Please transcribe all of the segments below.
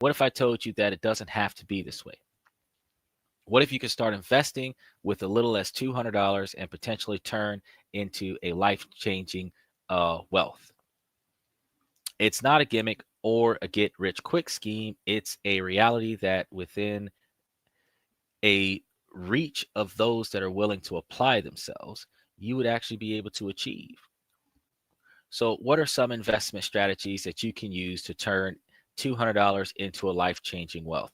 What if I told you that it doesn't have to be this way? What if you could start investing with a little as $200 and potentially turn into a life-changing wealth? It's not a gimmick or a get-rich-quick scheme. It's a reality that within a reach of those that are willing to apply themselves, you would actually be able to achieve. So, what are some investment strategies that you can use to turn $200 into a life-changing wealth?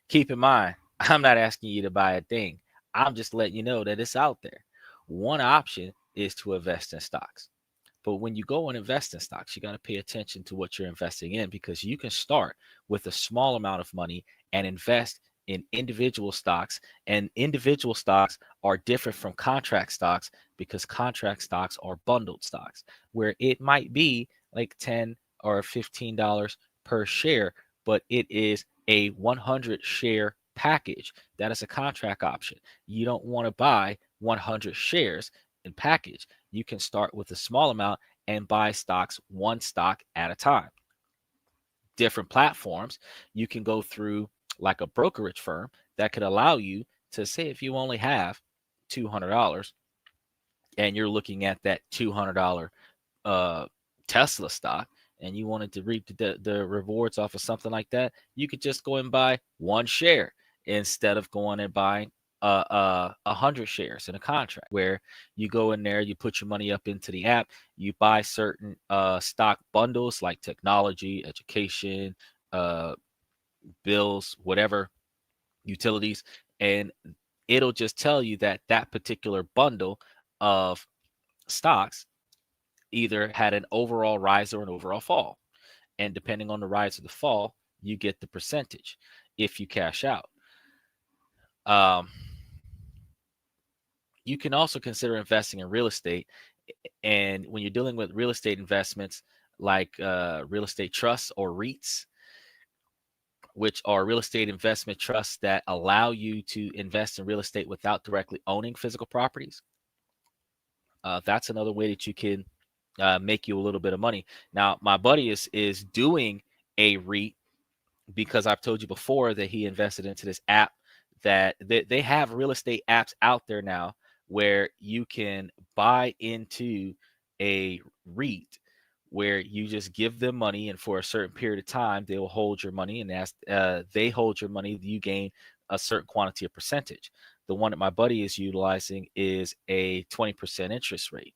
Keep in mind, I'm not asking you to buy a thing. I'm just letting you know that it's out there. One option is to invest in stocks. But when you go and invest in stocks, you got to pay attention to what you're investing in, because you can start with a small amount of money and invest in individual stocks. And individual stocks are different from contract stocks, because contract stocks are bundled stocks where it might be like $10 or $15 per share, but it is a 100 share package. That is a contract option. You don't want to buy 100 shares in package. You can start with a small amount and buy stocks one stock at a time. Different platforms, you can go through like a brokerage firm that could allow you to say, if you only have $200 and you're looking at that $200 Tesla stock, and you wanted to reap the rewards off of something like that, you could just go and buy one share instead of going and buying 100 shares in a contract, where you go in there, you put your money up into the app, you buy certain stock bundles like technology, education, uh, bills, whatever, utilities, and it'll just tell you that that particular bundle of stocks either had an overall rise or an overall fall. And depending on the rise or the fall, you get the percentage if you cash out. Um, you can also consider investing in real estate. And when you're dealing with real estate investments like real estate trusts or REITs, which are real estate investment trusts that allow you to invest in real estate without directly owning physical properties, that's another way that you can make you a little bit of money. Now, my buddy is doing a REIT because I've told you before that he invested into this app that they have real estate apps out there now where you can buy into a REIT where you just give them money, and for a certain period of time they will hold your money, and as they hold your money, you gain a certain quantity of percentage. The one that my buddy is utilizing is a 20% interest rate.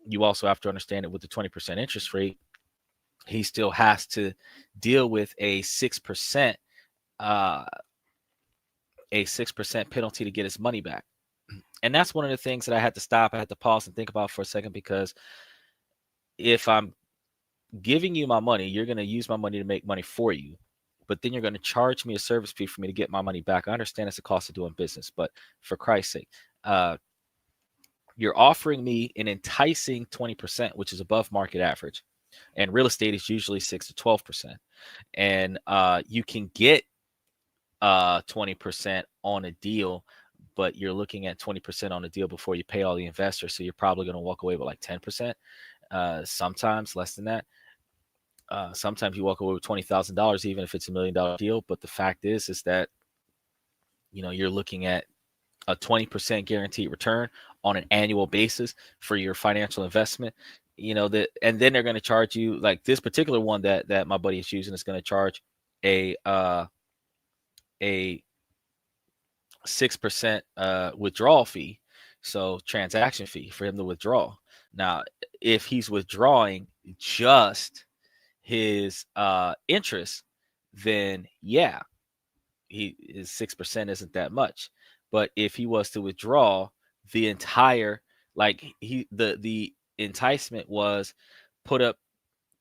You also have to understand that with the 20% interest rate, he still has to deal with uh, a 6% penalty to get his money back. And that's one of the things that I had to stop. I had to pause and think about for a second, because if I'm giving you my money, you're going to use my money to make money for you, but then you're going to charge me a service fee for me to get my money back. I understand it's a cost of doing business, but for Christ's sake, you're offering me an enticing 20%, which is above market average. And real estate is usually 6 to 12%. And you can get 20% on a deal, but you're looking at 20% on a deal before you pay all the investors. So you're probably going to walk away with like 10%, sometimes less than that. Sometimes you walk away with $20,000, even if it's $1 million deal. But the fact is that, you're looking at a 20% guaranteed return on an annual basis for your financial investment. And then they're going to charge you, like this particular one that my buddy is using is going to charge a 6% withdrawal fee, so transaction fee for him to withdraw. Now, if he's withdrawing just his interest, then yeah, his 6% isn't that much. But if he was to withdraw the entire, like the enticement was put up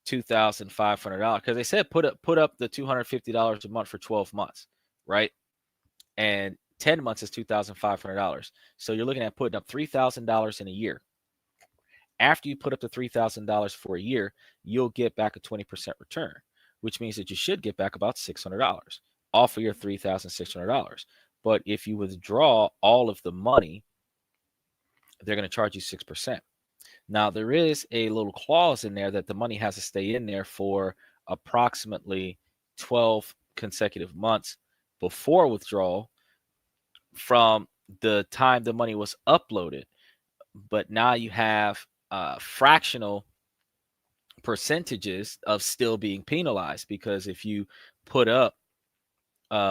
$2,500, because they said put up the $250 a month for 12 months, right? And 10 months is $2,500. So you're looking at putting up $3,000 in a year. After you put up the $3,000 for a year, you'll get back a 20% return, which means that you should get back about $600 off of your $3,600. But if you withdraw all of the money, they're going to charge you 6%. Now, there is a little clause in there that the money has to stay in there for approximately 12 consecutive months before withdrawal from the time the money was uploaded. But now you have fractional percentages of still being penalized, because if you put up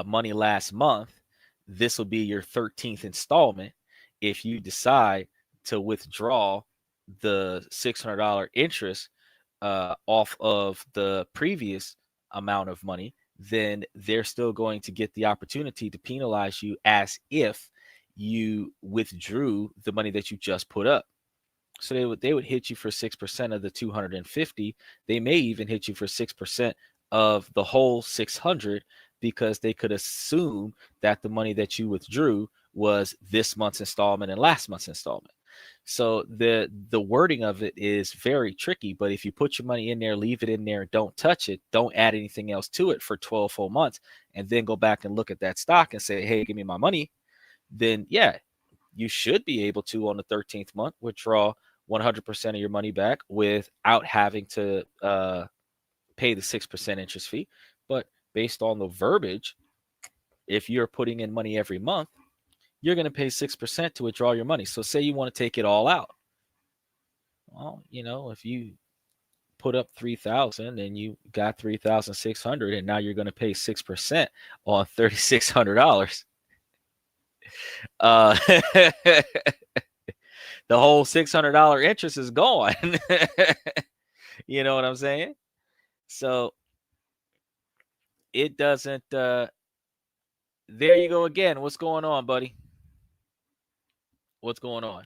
money last month, this will be your 13th installment. If you decide to withdraw the $600 interest off of the previous amount of money, then they're still going to get the opportunity to penalize you as if you withdrew the money that you just put up. So they would hit you for 6% of the 250. They may even hit you for 6% of the whole 600, because they could assume that the money that you withdrew was this month's installment and last month's installment. So the wording of it is very tricky. But if you put your money in there, leave it in there, don't touch it, don't add anything else to it for 12 full months, and then go back and look at that stock and say, hey, give me my money, then yeah, you should be able to, on the 13th month, withdraw 100% of your money back without having to pay the 6% interest fee. But based on the verbiage, if you're putting in money every month, you're going to pay 6% to withdraw your money. So say you want to take it all out. Well, if you put up 3,000 and you got 3,600, and now you're going to pay 6% on $3,600. The whole $600 interest is gone. You know what I'm saying? So it doesn't. There you go again. What's going on, buddy? What's going on?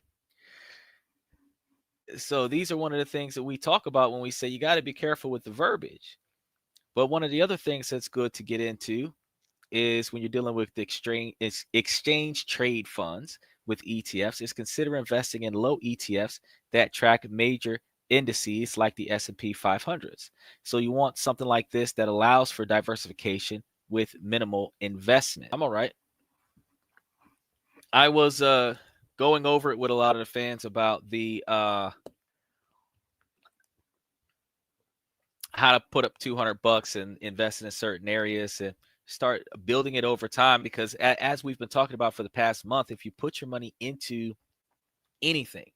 So these are one of the things that we talk about when we say you got to be careful with the verbiage. But one of the other things that's good to get into is when you're dealing with the exchange trade funds with ETFs, is consider investing in low ETFs that track major indices like the S&P 500s. So you want something like this that allows for diversification with minimal investment. I'm all right. I was going over it with a lot of the fans about the how to put up $200 and invest in certain areas and start building it over time. Because as we've been talking about for the past month, if you put your money into anything,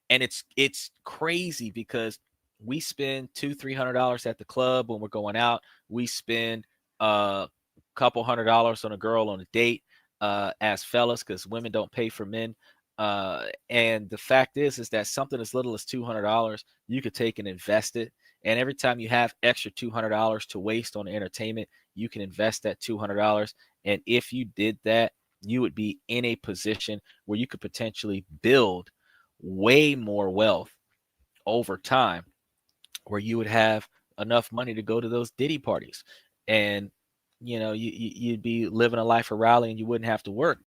and it's crazy because we spend $200-300 at the club when we're going out. We spend a couple $100 on a girl on a date as fellas, because women don't pay for men. And the fact is that something as little as $200 you could take and invest it. And every time you have extra $200 to waste on entertainment, you can invest that $200. And if you did that, you would be in a position where you could potentially build way more wealth over time, where you would have enough money to go to those Diddy parties, and you'd be living a life of rally and you wouldn't have to work.